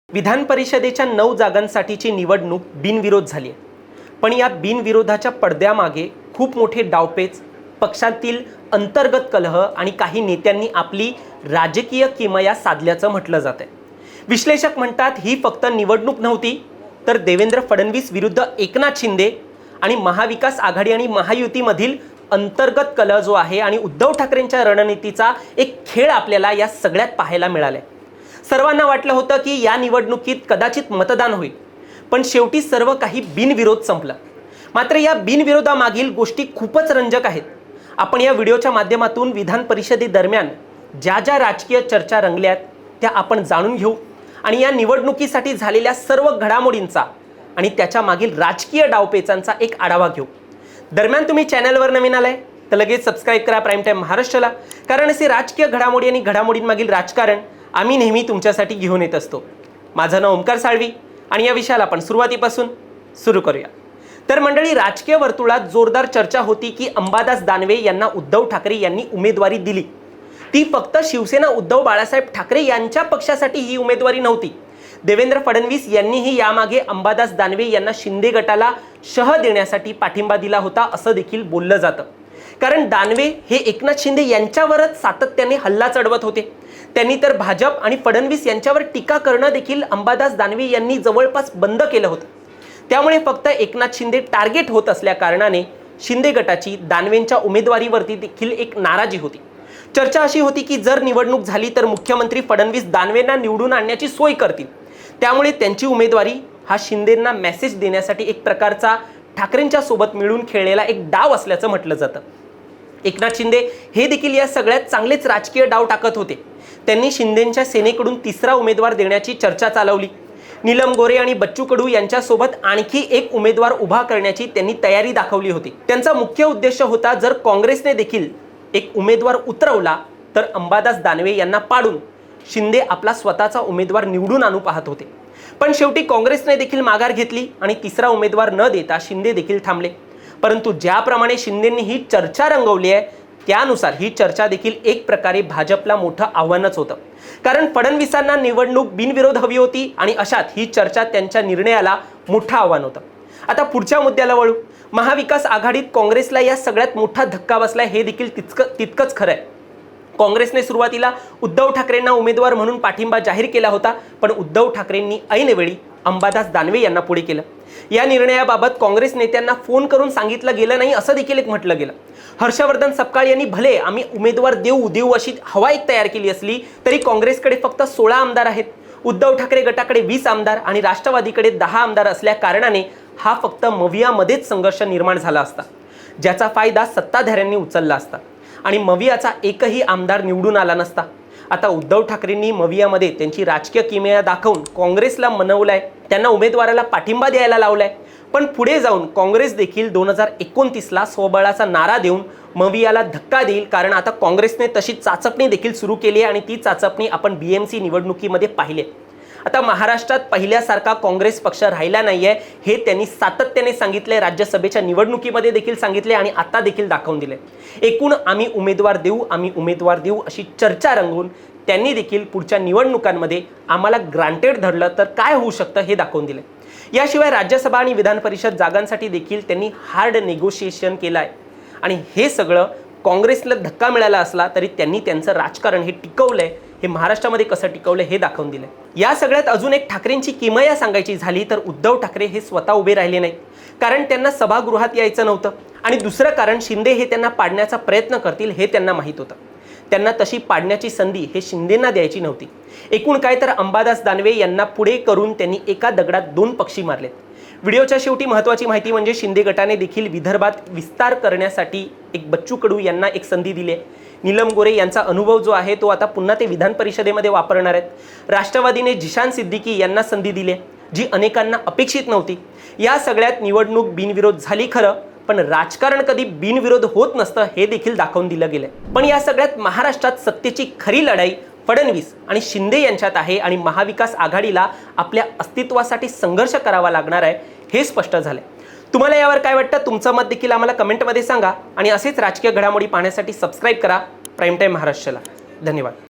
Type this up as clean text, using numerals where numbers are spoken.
विधान परिषदेच्या 9 जागांसाठीची निवडणूक बिनविरोध झाली आहे. पण या बिनविरोधाच्या पडद्यामागे खूप मोठे डावपेच, पक्षातील अंतर्गत कलह आणि काही नेत्यांनी आपली राजकीय किमया साधल्याचं म्हटलं जातंय. विश्लेषक म्हणतात ही फक्त निवडणूक नव्हती, तर देवेंद्र फडणवीस विरुद्ध एकनाथ शिंदे आणि महाविकास आघाडी आणि महायुतीमधील अंतर्गत कलह जो आहे आणि उद्धव ठाकरेंच्या रणनीतीचा एक खेळ आपल्याला या सगळ्यात पाहायला मिळालाय. सर्वांना वाटलं होतं की या निवडणुकीत कदाचित मतदान होईल, पण शेवटी सर्व काही बिनविरोध संपलं. मात्र या बिनविरोधामागील गोष्टी खूपच रंजक आहेत. आपण या व्हिडिओच्या माध्यमातून विधान परिषदेदरम्यान ज्या ज्या राजकीय चर्चा रंगल्यात त्या आपण जाणून घेऊ आणि या निवडणुकीसाठी झालेल्या सर्व घडामोडींचा आणि त्याच्या मागील राजकीय डावपेचांचा एक आढावा घेऊ. दरम्यान तुम्ही चॅनलवर नवीन आलाय तर लगेच सबस्क्राईब करा प्राईम टाइम महाराष्ट्राला, कारण असे राजकीय घडामोडी आणि घडामोडींमागील राजकारण आम्ही नेहमी तुमच्यासाठी घेऊन येत असतो. माझं नाव ओमकार साळवी आणि या विषयाला आपण सुरुवातीपासून सुरू करूया. तर मंडळी, राजकीय वर्तुळात जोरदार चर्चा होती की अंबादास दानवे यांना उद्धव ठाकरे यांनी उमेदवारी दिली. ती फक्त शिवसेना उद्धव बाळासाहेब ठाकरे यांच्या पक्षासाठी ही उमेदवारी नव्हती. देवेंद्र फडणवीस यांनीही यामागे अंबादास दानवे यांना शिंदे गटाला शह देण्यासाठी पाठिंबा दिला होता असं देखील बोललं जातं. कारण दानवे हे एकनाथ शिंदे यांच्यावरच सातत्याने हल्ला चढवत होते. त्यांनी तर भाजप आणि फडणवीस यांच्यावर टीका करणं देखील अंबादास दानवे यांनी जवळपास बंद केलं होतं. त्यामुळे फक्त एकनाथ शिंदे टार्गेट होत असल्या कारणाने शिंदे गटाची दानवेंच्या उमेदवारीवरती देखील एक नाराजी होती. चर्चा अशी होती की जर निवडणूक झाली तर मुख्यमंत्री फडणवीस दानवेंना निवडून आणण्याची सोय करतील. त्यामुळे त्यांची उमेदवारी हा शिंदेंना मेसेज देण्यासाठी एक प्रकारचा ठाकरेंच्या सोबत मिळून खेळलेला एक डाव असल्याचं म्हटलं जातं. एकनाथ शिंदे हे देखील या सगळ्यात चांगलेच राजकीय डाव टाकत होते. त्यांनी शिंदेंच्या सेनेकडून तिसरा उमेदवार देण्याची चर्चा चालवली. नीलम गोरे आणि बच्चू कडू यांच्यासोबत आणखी एक उमेदवार उभा करण्याची त्यांनी तयारी दाखवली होती. त्यांचा मुख्य उद्देश होता जर काँग्रेसने देखील एक उमेदवार उतरवला तर अंबादास दानवे यांना पाडून शिंदे आपला स्वतःचा उमेदवार निवडून आणू पाहत होते. पण शेवटी काँग्रेसने देखील माघार घेतली आणि तिसरा उमेदवार न देता शिंदे देखील थांबले. परंतु ज्याप्रमाणे शिंदेंनी ही चर्चा रंगवली आहे त्यानुसार ही चर्चा देखील एक प्रकारे भाजपला मोठं आव्हानच होतं. कारण फडणवीसांना निवडणूक बिनविरोध हवी होती आणि अशात ही चर्चा त्यांच्या निर्णयाला मोठं आव्हान होतं. आता पुढच्या मुद्द्याला वळू. महाविकास आघाडीत काँग्रेसला या सगळ्यात मोठा धक्का बसलाय हे देखील तितकंच खरं आहे. काँग्रेसने सुरुवातीला उद्धव ठाकरेंना उमेदवार म्हणून पाठिंबा जाहीर केला होता, पण उद्धव ठाकरेंनी ऐनवेळी अंबादास दानवे यांना पुढे केलं. या निर्णयाबाबत काँग्रेस नेत्यांना फोन करून सांगितलं गेलं नाही असं देखील एक म्हटलं गेलं. हर्षवर्धन सपकाळ यांनी भले आम्ही उमेदवार देऊ अशी हवा एक तयार केली असली तरी काँग्रेसकडे फक्त 16 आमदार आहेत. उद्धव ठाकरे गटाकडे 20 आमदार आणि राष्ट्रवादीकडे 10 आमदार असल्या कारणाने हा फक्त मवियामध्येच संघर्ष निर्माण झाला असता, ज्याचा फायदा सत्ताधाऱ्यांनी उचलला असता आणि मवियाचा एकही आमदार निवडून आला नसता. आता उद्धव ठाकरेंनी मवियामध्ये त्यांची राजकीय किमया दाखवून काँग्रेसला मनवलंय, त्यांना उमेदवाराला पाठिंबा द्यायला लावलाय. पण पुढे जाऊन काँग्रेस देखील 2029ला स्वबळाचा नारा देऊन मवियाला धक्का देईल. कारण आता काँग्रेसने तशी चाचपणी देखील सुरू केली आहे आणि ती चाचपणी आपण BMC निवडणुकीमध्ये पाहिली. आता महाराष्ट्रात पहिल्यासारखा काँग्रेस पक्ष राहिला नाहीये हे त्यांनी सातत्याने सांगितले. राज्यसभेच्या निवडणुकीमध्ये देखील सांगितले आणि आता देखील दाखवून दिले. एकूण आम्ही उमेदवार देऊ अशी चर्चा रंगवून त्यांनी देखील पुढच्या निवडणुकांमध्ये आम्हाला ग्रांटेड धरलं तर काय होऊ शकतं हे दाखवून दिले. याशिवाय राज्यसभा आणि विधान परिषद जागांसाठी देखील त्यांनी हार्ड नेगोशिएशन केलं आहे आणि हे सगळं काँग्रेसला धक्का मिळाला असला तरी त्यांनी त्यांचं राजकारण हे टिकवलंय. हे महाराष्ट्रामध्ये कसं टिकवलं हे दाखवून दिलं. या सगळ्यात अजून एक ठाकरेंची किमया सांगायची झाली तर उद्धव ठाकरे हे स्वतः उभे राहिले नाहीत, कारण त्यांना सभागृहात यायचं नव्हतं आणि दुसरं कारण शिंदे हे त्यांना पाडण्याचा प्रयत्न करतील हे त्यांना माहीत होतं. त्यांना तशी पाडण्याची संधी हे शिंदेंना द्यायची नव्हती. एकूण काय तर अंबादास दानवे यांना पुढे करून त्यांनी एका दगडात 2 पक्षी मारलेत. व्हिडिओच्या शेवटी महत्त्वाची माहिती म्हणजे शिंदे गटाने देखील विदर्भात विस्तार करण्यासाठी एक बच्चू कडू यांना एक संधी दिली आहे. नीलम गोरे यांचा अनुभव जो आहे तो आता पुन्हा ते विधान परिषदेमध्ये वापरणार आहेत. राष्ट्रवादीने जिशान सिद्दीकी यांना संधी दिली आहे जी अनेकांना अपेक्षित नव्हती. या सगळ्यात निवडणूक बिनविरोध झाली खरं, पण राजकारण कधी बिनविरोध होत नसतं हे देखील दाखवून दिलं गेलंय. पण या सगळ्यात महाराष्ट्रात सत्तेची खरी लढाई फडणवीस आणि शिंदे यांच्यात आहे आणि महाविकास आघाडीला आपल्या अस्तित्वासाठी संघर्ष करावा लागणार आहे हे स्पष्ट झाले. तुम्हाला यावर काय वाटतं? तुमचं मत देखील आम्हाला कमेंटमध्ये सांगा आणि असेच राजकीय घडामोडी पाहण्यासाठी सबस्क्राईब करा प्राईम टाइम महाराष्ट्राला. धन्यवाद.